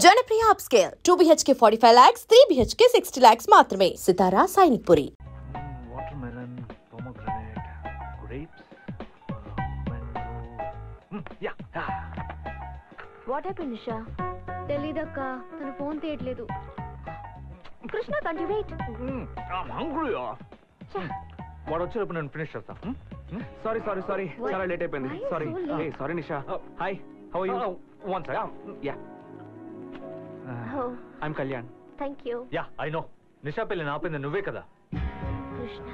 Janapriya upscale 2 BHK 45 lakhs, 3 BHK 60 lakhs మాత్రమే. Sitara Sainikpuri. Watermelon, pomegranate, grapes, mango. Yeah. What happen Nisha? తెలీదక్క, తన phone తీయట్లేదు. కృష్ణ కంటి వెయిట్. I'm hungry. వాడు వచ్చేటప్పుడు నేను ఫినిష్ చేస్తాను. సారీ చాలా లేట్ అయిపోయింది. Sorry Nisha. Hi, how are you? One second. Yeah, I'm Kalyan. Thank you. Yeah, I know. Nisha పెళ్లి నాపింది నువ్వే కదా. కృష్ణ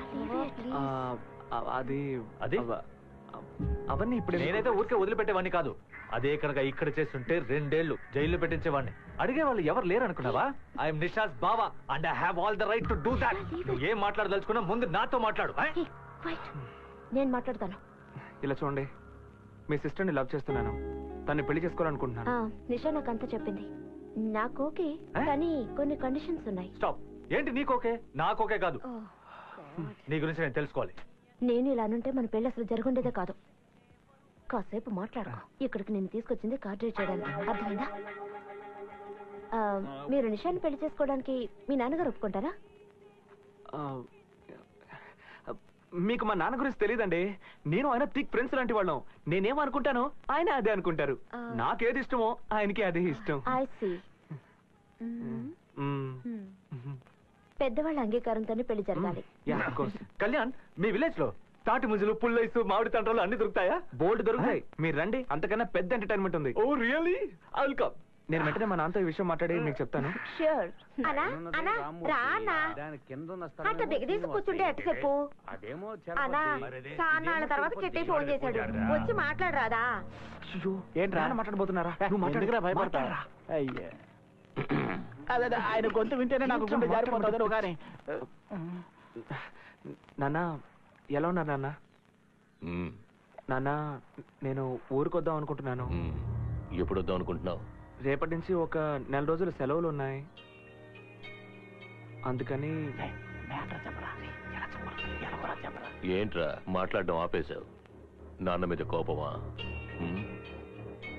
అది అది అవన్నీ ఇప్పుడు నేనైతే ఊరికే వదిలిపెట్టేవాడిని కాదు. అదే కనుక ఇక్కడ చేస్తుంటే 2 ఏళ్ళు జైల్లో పెట్టించేవాడిని. అడిగే వాళ్ళు ఎవరు లేరు అనుకున్నావా? ఐఎమ్ నిషాస్ బావా and I have all the right to do that. నువ్వు ఏం మాట్లాడదలుచుకున్నా ముందు నాతో మాట్లాడు. నేను మాట్లాడతాను. ఇలా చూడండి, మీ సిస్టర్ని లవ్ చేస్తున్నాను, తన్ని పెళ్లి చేసుకోవాలనుకుంటున్నాను. నిషా నాకు అంతా చెప్పింది. నాకు ఓకే, కానీ కొన్ని కండిషన్స్ ఉన్నాయి. స్టాప్. ఏంటి నీకోకే? నాకోకే కాదు. నీ గురించి నేను తెలుసుకోవాలి. నేను ఇలా అనుంటే మన పెళ్లి అసలు జరుగుండేదే కాదు. కాసేపు మాట్లాడుకో. ఇక్కడికి నేను తీసుకొచ్చింది కార్ డ్రైవ్ చేయడానికి, అర్థమైందా? మీరు నిషాని పెళ్లి చేసుకోవడానికి మీ నాన్నగారు ఒప్పుకుంటారా? మీకు మా నాన్న గురించి తెలియదండి. నేను ఆయన థిక్ ఫ్రెండ్స్ లాంటి వాళ్ళం. నేనేమనుకుంటానో ఆయన అదే అనుకుంటారు. నాకేది ఇష్టమో ఆయనకి అదే ఇష్టం. I see. పెద్దవాళ్ళ అంగీకారంతోనే పెళ్లి జరగాలి. కళ్యాణ్, మీ విలేజ్ లో తాటి ముంజలు, పుల్లైసు, మామిడి తండ్రులు అన్ని దొరుకుతాయా? బోల్డ్ దొరుకుతాయి. మీరు రండి, అంతకన్నా పెద్ద ఎంటర్టైన్మెంట్ ఉంది. ఓ రియల్లీ? I will come. నేను వెంటనే మా నాన్నతో ఈ విషయం మాట్లాడి మీకు చెప్తాను. ష్యూర్. అనా రానా అంత దిగదీసి కూర్చుంటే ఎట్ట చెప్పు. అనా సాన్నాళ్ళ తర్వాత చెట్టి ఫోన్ చేశాడు, వచ్చి మాట్లాడరాదా? ఏంట్రా మాట్లాడబోతున్నారా? నువ్వు మాట్లాడగరా? భయపడతారా? అయ్యే, అదే ఆయన గొంతు వింటేనే నాకు గుండె జారిపోతుంది. కానీ నాన్న, ఎలా ఉన్నారు నాన్న? నాన్న, నేను ఊరికొద్దాం అనుకుంటున్నాను. ఎప్పుడు వద్దాం అనుకుంటున్నావు? రేపటి నుంచి ఒక 4 రోజులు సెలవులు ఉన్నాయి, అందుకని. ఏంట్రా మాట్లాడడం ఆపేశావు? నాన్న మీద కోపమా?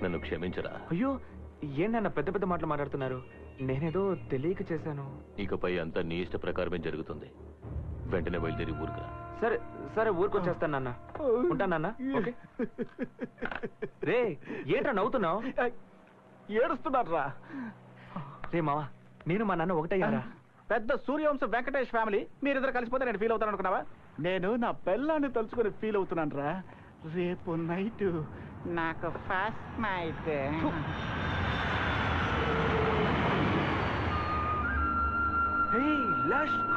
నన్ను క్షమించరా. అయ్యో, ఏంటన్న పెద్ద పెద్ద మాటలు మాట్లాడుతున్నారు? నేనేదో తెలియక చేశాను. ఇకపై అంతా నీ ఇష్ట ప్రకారమే జరుగుతుంది. వెంటనే బయలుదేరి ఊరుకురా. సరే సరే, ఊరికొచ్చేస్తాను నాన్న. ఉంటాను నాన్న. ఓకే. రే, ఏంట్రా నవ్వుతున్నావు? ఏడుస్తున్నారా? రే మావా, నేను మా నాన్న ఒకటయ్యారా? పెద్ద సూర్యవంశ వెంకటేష్ ఫ్యామిలీ. మీరిద్దరు కలిసిపోతే నేను ఫీల్ అవుతాను అనుకున్నావా? నేను నా పిల్లాన్ని తలుచుకొని ఫీల్ అవుతున్నాను రా. రేపు నైట్ నాకు first night.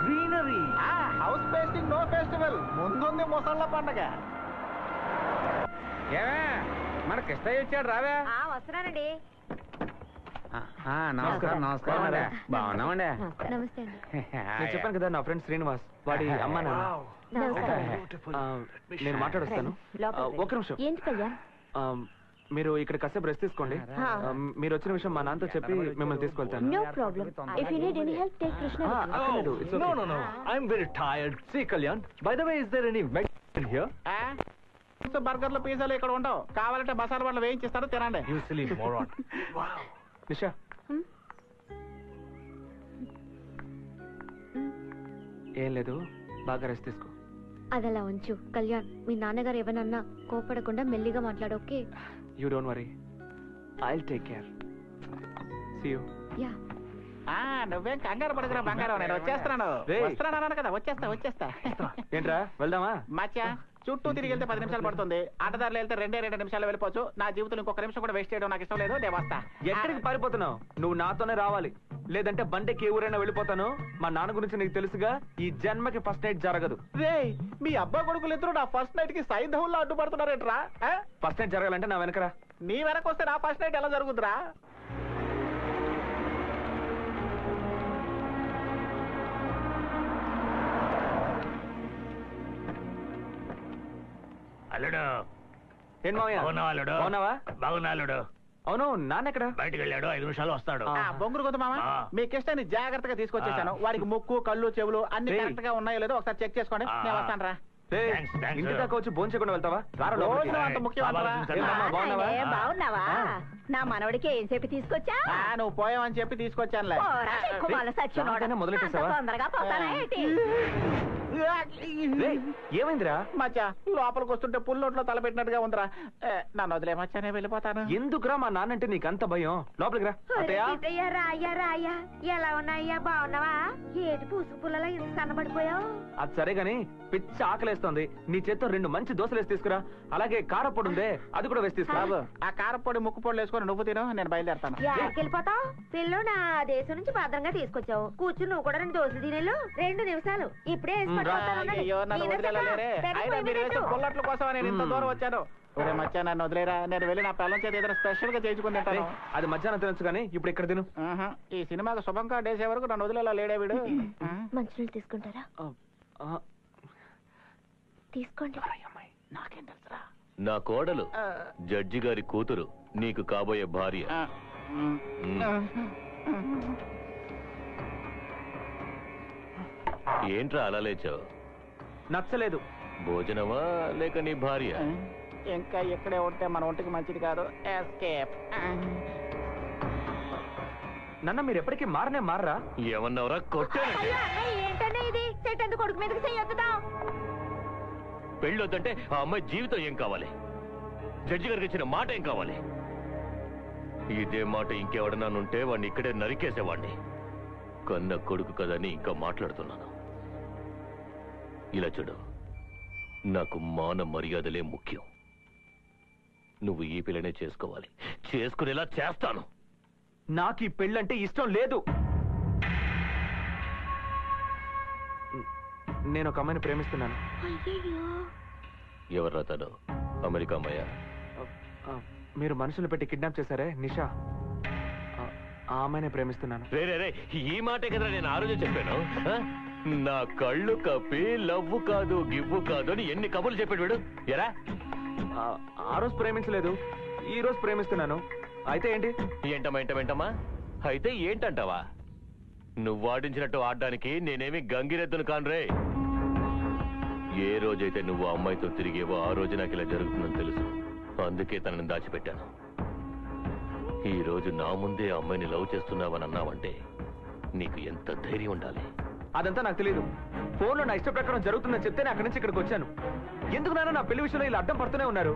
Greenery. House pasting no festival. ముందుంది ముసళ్ళ పండగ. మన కృష్ణయ్య వచ్చాడు, రావే. వస్తున్నానండి. నమస్కారం. నమస్కారం. బాగున్నామండి. నమస్తే అండి. నేను చెప్పాను కదా, నా ఫ్రెండ్ శ్రీనివాస్, వాడి అమ్మ నాన్న. నేను మాట్లాడొస్తాను. ఒక నిమిషం. ఏంటి కళ్యాణ్? మీరు ఇక్కడ కాసేపు రెస్ట్ తీసుకోండి. మీరు వచ్చిన విషయం మా నాన్నతో చెప్పి మిమ్మల్ని తీసుకెళ్తాను. No problem. If you need any help take Krishna. No. I'm very tired. See, Kalyan, by the way, is there any medicine here? బర్గర్లు, పిజ్జాలు ఇక్కడ ఉండవు. కావాలంటే మసాలా వాళ్ళు వేయించిస్తారు, తినండి. You silly moron. నిషా, ఏం లేదు, బాగా రెస్ట్ తీసుకో. అదలా ఉంచు కళ్యాణ్. మీ నాన్నగారు ఏమన్నా కోపడకుండా మెల్లిగా మాట్లాడు, okay? You don't worry, I'll take care. See you. Yeah. నువ్వేం కంగారు పడకురా బంగారం, నేను వచ్చేస్తున్నాను. వస్తున్నాను కదా, వచ్చేస్తా. ఏంట్రా, వెళ్దామా? మచ్చా, చుట్టూ తిరిగి వెళ్తే 10 నిమిషాలు పడుతుంది. అడ్డదారులు వెళ్తే 2 నిమిషాలు వెళ్ళిపోవచ్చు. నా జీవితంలో ఇంకొక నిమిషం కూడా వేస్ట్ చేయడం నాకు ఇష్టం లేదు. నేను వస్తా. ఎక్కడికి పారిపోతున్నావు? నువ్వు నాతోనే రావాలి, లేదంటే బండికి ఏ ఊరైనా వెళ్ళిపోతాను. మా నాన్న గురించి నీకు తెలుసుగా, ఈ జన్మకి ఫస్ట్ నైట్ జరగదు. రే, మీ అబ్బా కొడుకులు ఇద్దరు నా ఫస్ట్ నైట్ కి సైంధవుల్లో అడ్డుపడుతున్నారేంట్రా? ఫస్ట్ నైట్ జరగాలంటే నా వెనకరా. నీ వెనక వస్తే నా ఫస్ట్ నైట్ ఎలా జరుగుతురా? అల్లుడు. ఏం మావయ్య? అల్లుడు. అవునావా? బాగున్నా అల్లుడు. అవును, నాన్న ఎక్కడ? బయటకు వెళ్ళాడు, 5 నిమిషాలు వస్తాడు. బొంగురు కొంత మామ, మీ కిష్టాన్ని జాగ్రత్తగా తీసుకొచ్చేసాను. వాడికి ముక్కు, కళ్ళు, చెవులు అన్ని కరెక్ట్ గా ఉన్నాయో లేదో ఒకసారి చెక్ చేసుకోండి. నేను వస్తాను రా. ఇంటి దాకా వచ్చి భోంచకుండా వెళ్తావా? రారా లోపలికి. భోజనం అంత ముఖ్యమంటారా? ఏంటమ్మా, బాగున్నావా? బాగున్నావా? నా మనవడికి ఏం చెప్పి తీసుకొచ్చా? నువ్వు పోయావని చెప్పి తీసుకొచ్చానులే. మొదలెట్టేసావా? తొందరగా పోతానా ఏంటి? ఏమైందిరా? మచ్చా లోపలికి వస్తుంటే పుల్లొట్లో తలపెట్టినట్టుగా ఉందిరా. నన్ను వదిలే మచ్చా, నేను వెళ్ళిపోతాను. ఎందుకురా మా నాన్నంటే నీకు అంత భయం? లోపలికి రా. అత్తయ్య, రాయ్యా ఎలా ఉన్నాయ్యా? బాగున్నావా? ఏటి పూసుకు పుల్లలో ఇంత సన్నబడిపోయావు? అది సరే గాని పిచ్చి ఆకలేస్తోంది. నీ చేత్తో 2 మంచి దోశలు వేసి తీసుకురా. అలాగే కారపొడి ఉందే, అది కూడా వేసి తీసుకురా. బాబు, ఆ కారపొడి ముక్కు పొడి వేసుకొని నువ్వు తిను, నేను బయలుదేరతాను. వెళ్ళిపోతావు? పిల్లు నా దేశం నుంచి భద్రంగా తీసుకొచ్చావు. కూర్చుని నువ్వు కూడా 2 దోశలు తినేలు. 2 నిమిషాలు ఇప్పుడే అయ్యో, నన్ను వదిలేరే. అయినా మీరు వేసే పుల్లట్ల కోసం నేను ఇంత దూరం వచ్చాను. ఒరే మచ్చా, నన్ను వదిలేరా. నేను వెళ్ళి నా పిల్లల చేత ఏదైనా స్పెషల్ గా చేయించుకుని తింటాను. అది మధ్యాహ్నం తినొచ్చు కానీ ఇప్పుడు ఇక్కడ తిను. ఈ సినిమాకి శుభం కార్డు వేసే వరకు నన్ను వదిలేలా లేడే వీడు. మంచినీళ్ళు తీసుకుంటారా? తీసుకోండి. నాకేం తెలుసురా. నా కోడలు జడ్జి గారి కూతురు, నీకు కాబోయే భార్య. ఏంట్రా అలా లేచావు? నచ్చలేదు. భోజనమా లేక నీ భార్య? ఇంకా ఇక్కడే ఉంటే మన ఒంటికి మంచిది కాదు. ఎస్కేప్. నన్న మీరు ఎప్పటికీ మారరా? ఏమన్నావురా? కొట్టాను. ఏంటనే ఇది? చెట్టెందుకు కొడుకు మీదకి చెయ్యొద్దుదా? పెళ్ళొద్దంటే ఆ అమ్మాయి జీవితం ఏం కావాలి? జడ్జి గారికి ఇచ్చిన మాట ఏం కావాలి? ఇదే మాట ఇంకెవడన్నా ఉంటే వాడిని ఇక్కడే నరికేసేవాడిని. కన్న కొడుకు కదని ఇంకా మాట్లాడుతున్నాను. ఇలా చూడు, నాకు మాన మర్యాదలే ముఖ్యం. నువ్వు ఈ పిల్లనే చేసుకోవాలి. చేసుకునేలా చేస్తాను. నాకు ఈ పెళ్ళంటే ఇష్టం లేదు. నేను ఒక అమ్మాయిని ప్రేమిస్తున్నాను. ఎవర్రా తను? అమెరికా అమ్మాయ? మీరు మనుషులు పెట్టి కిడ్నాప్ చేశారే నిషా, ఆ అమ్మాయినే ప్రేమిస్తున్నాను. రే, ఈ మాటే కదరా నేను ఆ రోజే చెప్పాను. నా కళ్ళు కప్పి లవ్వు కాదు గివ్వు కాదు అని ఎన్ని కబుర్లు చెప్పాడు వీడు. ఎరా, ఆ రోజు ప్రేమించలేదు, ఈ రోజు ప్రేమిస్తున్నాను. అయితే ఏంటి? ఏంటమ్మా అయితే ఏంటంటావా? నువ్వు వాడించినట్టు ఆడడానికి నేనేమి గంగిరెద్దును కానురే. ఏ రోజైతే నువ్వు ఆ అమ్మాయితో తిరిగేవో ఆ రోజు నాకు ఇలా జరుగుతుందని తెలుసు. అందుకే తనని దాచిపెట్టాను. ఈ రోజు నా ముందే ఆ అమ్మాయిని లవ్ చేస్తున్నావని అన్నావంటే నీకు ఎంత ధైర్యం ఉండాలి? అదంతా నాకు తెలియదు. ఫోన్లో నా ఇష్ట ప్రకారం జరుగుతుందని చెప్తేనే అక్కడి నుంచి ఇక్కడికి వచ్చాను. ఎందుకు నాన్న నా పెళ్లి విషయంలో ఇలా అడ్డం పడుతూనే ఉన్నారు?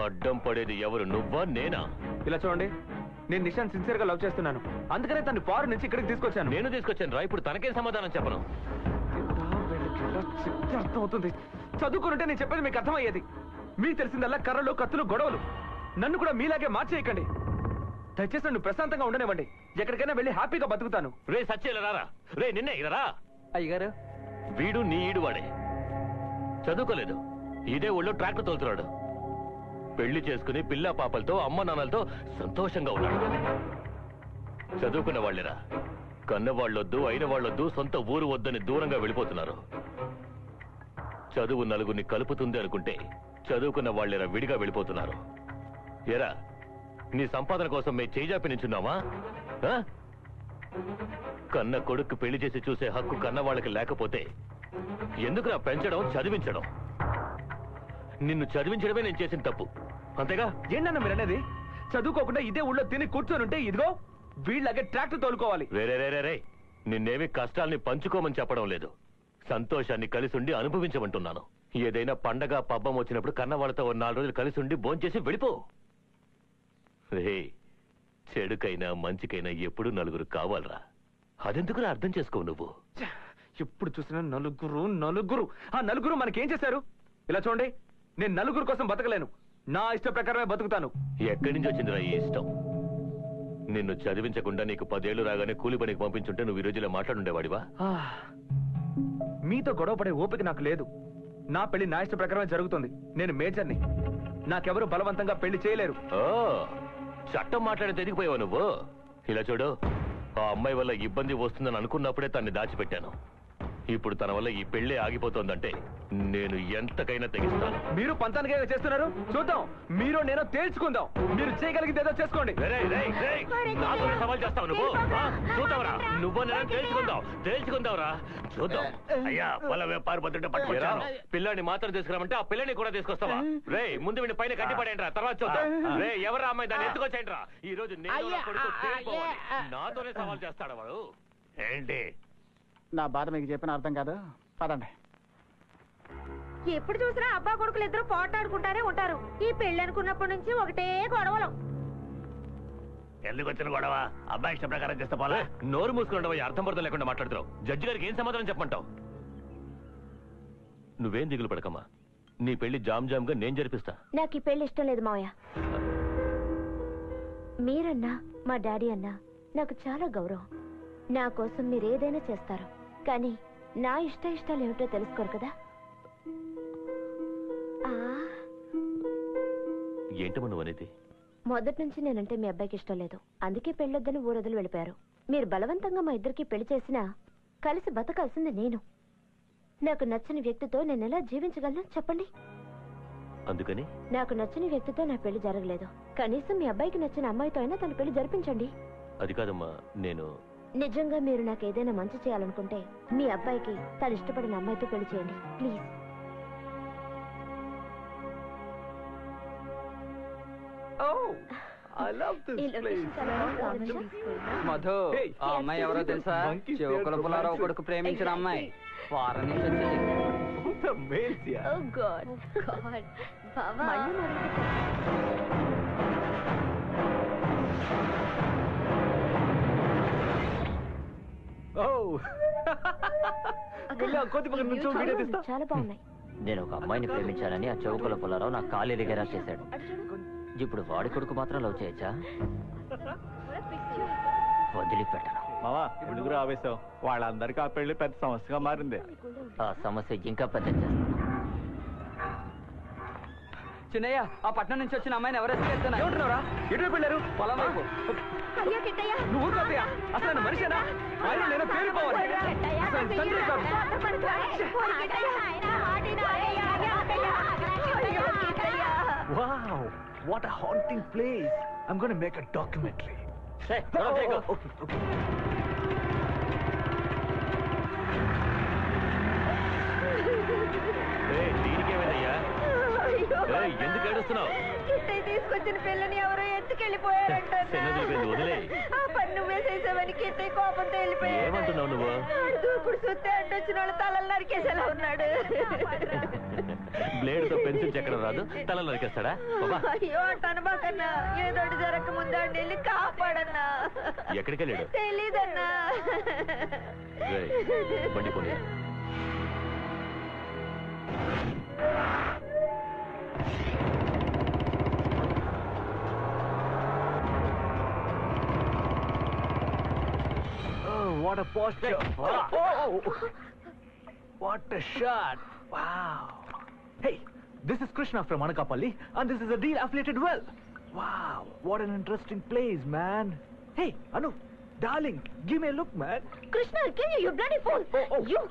అడ్డం పడేది ఎవరు, నువ్వా నేనా? ఇలా చూడండి, నేను నిషాన్ సిన్సియర్ గా లవ్ చేస్తున్నాను. అందుకనే తను ఫారెన్ నుంచి ఇక్కడికి తీసుకొచ్చాను. నేను తీసుకొచ్చాను రా. ఇప్పుడు తనకేం సమాధానం చెప్పను? అర్థమవుతుంది. చదువుకుంటే నేను చెప్పేది మీకు అర్థమయ్యేది. మీకు తెలిసిందల్లా కర్రలు కత్తులు గొడవలు. నన్ను కూడా మీలాగే మార్చేయకండి. దయచేసి నన్ను ప్రశాంతంగా ఉండనివ్వండి. ఎక్కడికైనా వెళ్ళి హ్యాపీగా బతుకుతాను. రే సచ్చేలా రారా. రే నిన్నే ఇదరా. అయ్యగారు, వీడు నీ ఈడు వాడే. చదువుకోలేదు, ఇదే ఊళ్ళో ట్రాక్టర్ తోలుతున్నాడు. పెళ్లి చేసుకుని పిల్ల పాపలతో అమ్మ నాన్నలతో సంతోషంగా ఉన్నాడు. చదువుకున్న వాళ్ళేరా. కన్నవాళ్ళొద్దు అయిన వాళ్ళొద్దు సొంత ఊరు వద్దని దూరంగా వెళ్ళిపోతున్నారు. చదువు నలుగురిని కలుపుతుంది అనుకుంటే చదువుకున్న వాళ్ళేరా విడిగా వెళ్ళిపోతున్నారు. ఎరా, నీ సంపాదన కోసం మేము చేజాపి నించున్నావా? కన్న కొడుకు పెళ్లి చేసి చూసే హక్కు కన్న వాళ్ళకి లేకపోతే ఎందుకురా పెంచడం చదివించడం? నిన్ను చదివించడమే నేను చేసిన తప్పు, అంతేగా? ఏంటన్నా మీరు అనేది? చదువుకోకుండా ఇదే ఊళ్ళో తిని కూర్చొని ఉంటే ఇదిగో వీళ్ళగే ట్రాక్టర్ తోలుకోవాలి. రే, నిన్నేమి కష్టాల్ని పంచుకోమని చెప్పడం లేదు, సంతోషాన్ని కలిసి ఉండి అనుభవించమంటున్నాను. ఏదైనా పండగ పబ్బం వచ్చినప్పుడు కన్న వాళ్ళతో 4 రోజులు కలిసి ఉండి భోంచేసి వెళ్ళిపో. రే, చెడుకైనా మంచికైనా ఎప్పుడు నలుగురు కావాలరా. అదెందుకురా అర్థం చేసుకోవు నువ్వు? ఎప్పుడు చూసినా నలుగురు. ఆ నలుగురు మనకేం చేశారు? ఇలా చూడండి, నేను నలుగురు కోసం బతకలేను. నా ఇష్ట ప్రకారమే బతుకుతాను. ఎక్కడి నుంచి వచ్చిందిరా ఈ ఇష్టం? నిన్ను చదివించకుండా నీకు 10 ఏళ్లు రాగానే కూలి పనికి పంపించుంటే నువ్వు ఈ రోజులో మాట్లాడుండేవాడివా? మీతో గొడవ పడే ఓపిక నాకు లేదు. నా పెళ్లి నా ఇష్ట ప్రకారమే జరుగుతుంది. నేను మేజర్ని. నాకెవరు బలవంతంగా పెళ్లి చేయలేరు. చట్టం మాట్లాడితే ఎదిగిపోయావు నువ్వు. ఇలా చూడు, ఆ అమ్మాయి వల్ల ఇబ్బంది వస్తుందని అనుకున్నప్పుడే తన్ని దాచిపెట్టాను. ఇప్పుడు తన వల్ల ఈ పెళ్లి ఆగిపోతోందంటే నేను ఎంతకైనా తెగిస్తాను. మీరు పంతానికి ఏదో చేస్తున్నారు, చూద్దాం. మీరు నేను తేల్చుకుందాం. మీరు చేయగలిగింది ఏదో చేసుకోండి. నాతోనే సవాల్ చేస్తావు నువ్వు? చూద్దాంరా, నువ్వు నేను తేల్చుకుందాంరా, చూద్దాం. అయ్యా పొల వ్యాపార భద్రత పట్టుకొచ్చాను. పిల్లాన్ని మాత్రం తీసుకురామంటే ఆ పిల్లని కూడా తీసుకొస్తావా? రే ముందు వీడిని పైన కట్టిపడేంట్రా, తర్వాత చూద్దాం. రే ఎవరా అమ్మాయి, దాన్ని ఎత్తుకొచ్చేయండిరా. ఈ రోజు నేను నా కొడుకు తేలిపోవాలి. నాతోనే సవాల్ చేస్తాడు వాడు. ఏంటి నా బాధ మీకు చెప్పిన అర్థం కాదు, పదండి. ఎప్పుడు చూసినా అబ్బా కొడుకులు ఇద్దరు పోటాడుకుంటానే ఉంటారు. ఈ పెళ్లి అనుకున్నప్పటి నుంచి ఒకటే గొడవలు. ఎందుకు వచ్చిన గొడవ? అబ్బాయి ఇష్ట ప్రకారం చేస్తే పోలా? నోరు మూసుకుంటావు, అర్థం పర్థం లేకుండా మాట్లాడుతున్నావు. జడ్జి గారికి ఏం సమాధానం చెప్పమంటావు? నువ్వేం దిగులు పడకమ్మా, నీ పెళ్లి జామ్ జామ్ గా నేను జరిపిస్తా. నాకు ఈ పెళ్లి ఇష్టం లేదు మావయ్య. మీరన్నా మా డాడీ అన్నా నాకు చాలా గౌరవం. నా కోసం మీరు ఏదైనా చేస్తారు, కానీ నా ఇష్టాలు ఏమిటో తెలుసుకోరు కదా. ఏంటమ్మా నువ్వు అనేది? మొదటి నుంచి నేనంటే మీ అబ్బాయికి ఇష్టం లేదు, అందుకే పెళ్ళొద్దని ఊరొదిలి వెళ్ళిపోయారు. మీరు బలవంతంగా మా ఇద్దరికి పెళ్లి చేసినా కలిసి బతకాల్సింది నేను. నాకు నచ్చని వ్యక్తితో నేను ఎలా జీవించగలను చెప్పండి. అందుకని నాకు నచ్చని వ్యక్తితో నా పెళ్లి జరగలేదు. కనీసం మీ అబ్బాయికి నచ్చిన అమ్మాయితో అయినా తన పెళ్లి జరిపించండి. అది కాదమ్మా, నేను నిజంగా మీరు నాకు ఏదైనా మంచి చేయాలనుకుంటే మీ అబ్బాయికి తను ఇష్టపడిన అమ్మాయితో పెళ్లి చేయండి ప్లీజ్. మధు, ఆ అమ్మాయి ఎవరో తెలుసా? చెవుకుల పులారావు కొడుకు ప్రేమించిన అమ్మాయి. వారం నుంచి చాలా బాగున్నాయి. నేను ఒక అమ్మాయిని ప్రేమించానని ఆ చౌకుల పుల్లారావు నా కాలు ఎరిగేలా చేశాడు. ఇప్పుడు వాడి కొడుకు మాత్రం లవ్ చేయొచ్చా? వదిలిపెట్టను. మావా ఎందుకు ఆవేశం? వాళ్ళందరికీ ఆ పెళ్లి పెద్ద సమస్యగా మారింది. ఆ సమస్య ఇంకా పెద్ద చేస్తాను. చిన్నయ్య, ఆ పట్నం నుంచి వచ్చిన అమ్మాయిని ఎవరెస్ట్ చేస్తున్నా? ఏమంటున్నారా? ఎటువైపు వెళ్ళారు? పొలం వైపు. నువ్వు ఊరుకోతయ్యా, అసలు మనిషేనా? ఆయన నేను పేరుకోవాలి. అసలు తండ్రి కాదు. Wow, what a haunting place. I'm going to make a documentary. Okay. దీనికేమైందయ్యా? ఎందుకు ఏడుస్తున్నావు? తీసుకొచ్చిన పిల్లని ఎవరో ఎత్తుకెళ్ళిపోయారంట. వదిలే. ఆ పని నువ్వే చేసావని కిట్టే కోపంతో వెళ్ళిపోయాడు. ఏమంటున్నావు నువ్వు? దూకుడు సుత్తే అడ్డొచ్చిన వాళ్ళు తలలు నరికేసేలా ఉన్నాడు. బ్లేడ్ తో పెన్సిల్ చెక్కడం రాదు, తల నరికేస్తాడా? అయ్యో టనబాకన్నా, ఏదోటి జరగక ముందండి వెళ్ళి కాపాడన్నా. ఎక్కడికి వెళ్ళాడు? తెలీదన్నా. బండి పోనీ. What a posture. Oh. What a shot. Wow. Hey, this is Krishna from Anakapalli and this is a deal affiliated well. Wow, what an interesting place, man. Hey, Anu, darling, give me a look, man. Krishna, kill you bloody fool. You.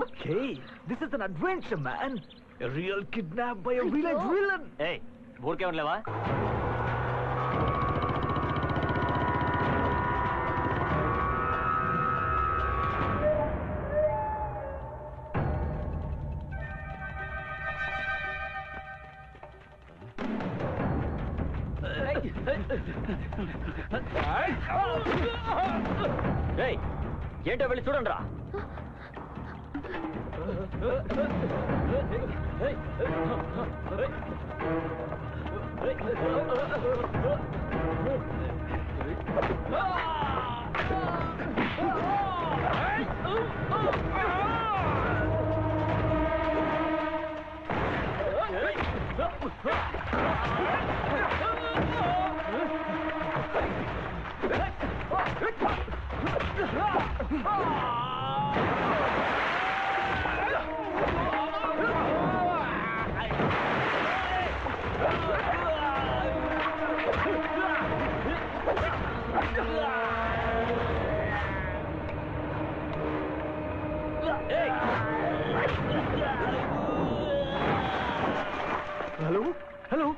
Okay, this is an adventure, man. A real kidnapped by a village villain. Hey, ఊరికే ఉండలేవా? ఏంటో వెళ్ళి చూడండి రా.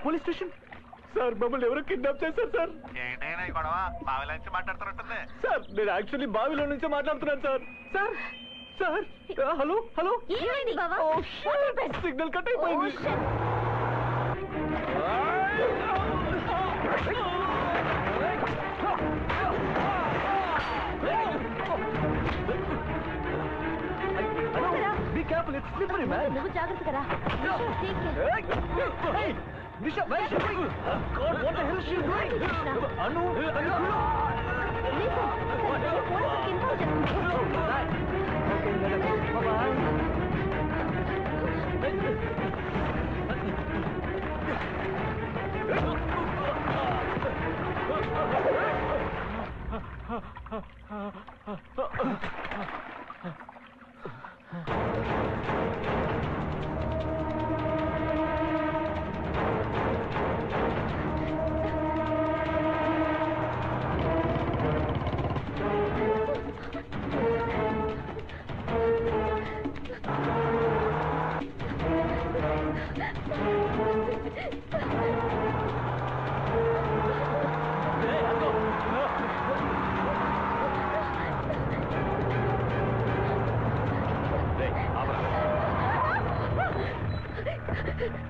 Police station. Sir మమ్మల్ని ఎవరు kidnap చేశారు sir. ఏంటైనా ఈ గొడవ బావిలో నుంచి మాట్లాడుతున్నట్టుంది. సార్ నేను యాక్చువల్లీ బావిలో నుంచే మాట్లాడుతున్నాను sir. Sir sir hello hello. Signal cut అయిపోయింది. Be careful, it's slippery, man. నువ్వు జాగ్రత్తగా రా. Hey, Nisha, where is she going? God, what the hell is she doing? Anu,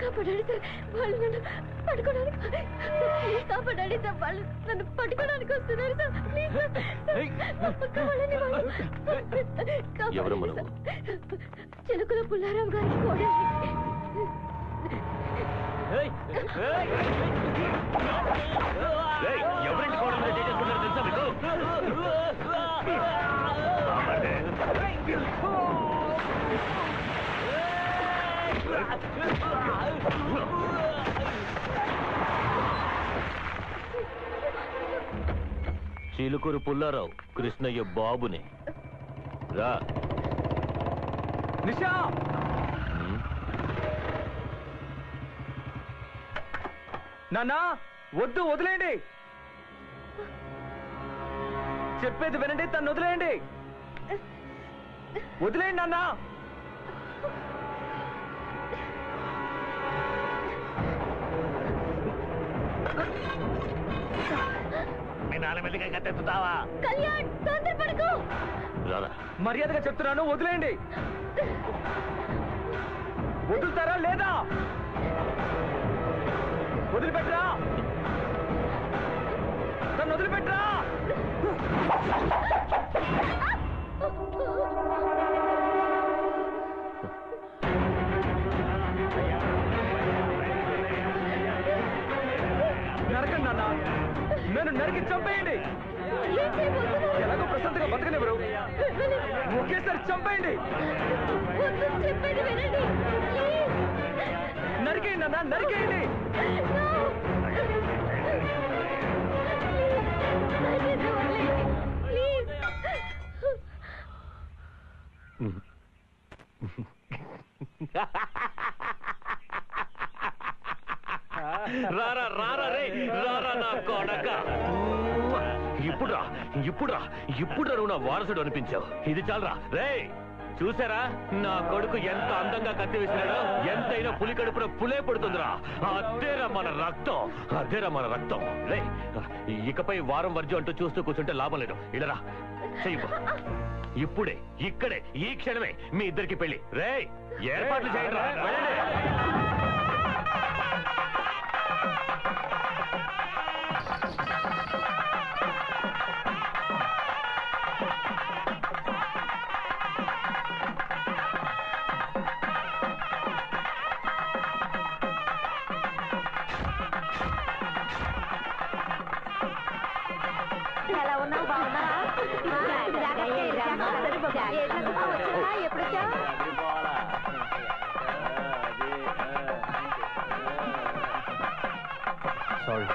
కాపాడండి సార్, వాళ్ళు నన్ను పట్టుకోవడానికి కాపాడండి సార్, వాళ్ళు నన్ను పట్టుకోవడానికి వస్తున్నారు సార్. ప్లీజ్ కావాలని వాళ్ళు. చిలుకల పుల్లారావు గారి కోడలి. ఎవరింటి కోడలు చేసుకున్నారు తెలుసా మీకు? చిలుకూరు పుల్లారావు కృష్ణయ్య బాబుని. రా నిషా. నాన్నా వద్దు, వదిలేయండి. చెప్పేది వినండి, తను వదిలేయండి. వదిలేయండి నాన్నా. మీ నాలుగు మెల్లిగా కత్తెత్తుతావా? కళ్యాణ్ తొందరపడకు. మర్యాదగా చెప్తున్నాను, వదిలేయండి. వదులుతారా లేదా? వదిలిపెట్టరా, తను వదిలిపెట్టరా. నరకండి నాన్న, నేను నరికి చంపేయండి. ఎలాగో ప్రశాంతంగా బతకనివ్వరు, ఒకేసారి చంపేయండి. నరికేయండి నాన్న, నరికేయండి. రారా రారా రే, రారా నా కొడక. ఇప్పుడురా ఇప్పుడురా ఇప్పుడురా నువ్వు నా వారసుడు అనిపించావు. ఇది చాలరా రే. చూసారా నా కొడుకు ఎంత అందంగా కత్తి వేసినాడో? ఎంతైనా పులి కడుపున పులే పడుతుందిరా. అదేరా మన రక్తం, అదేరా మన రక్తం. రే ఇకపై వారం వర్జం అంటూ చూస్తూ కూర్చుంటే లాభం లేదు. ఇడరా చెయ్యి. ఇప్పుడే ఇక్కడే ఈ క్షణమే మీ ఇద్దరికి పెళ్లి. రే ఏర్పాట్లు చేయండిరా. ఎలా ఉన్నావు? బాగున్నా? ఎప్పుడు సారీ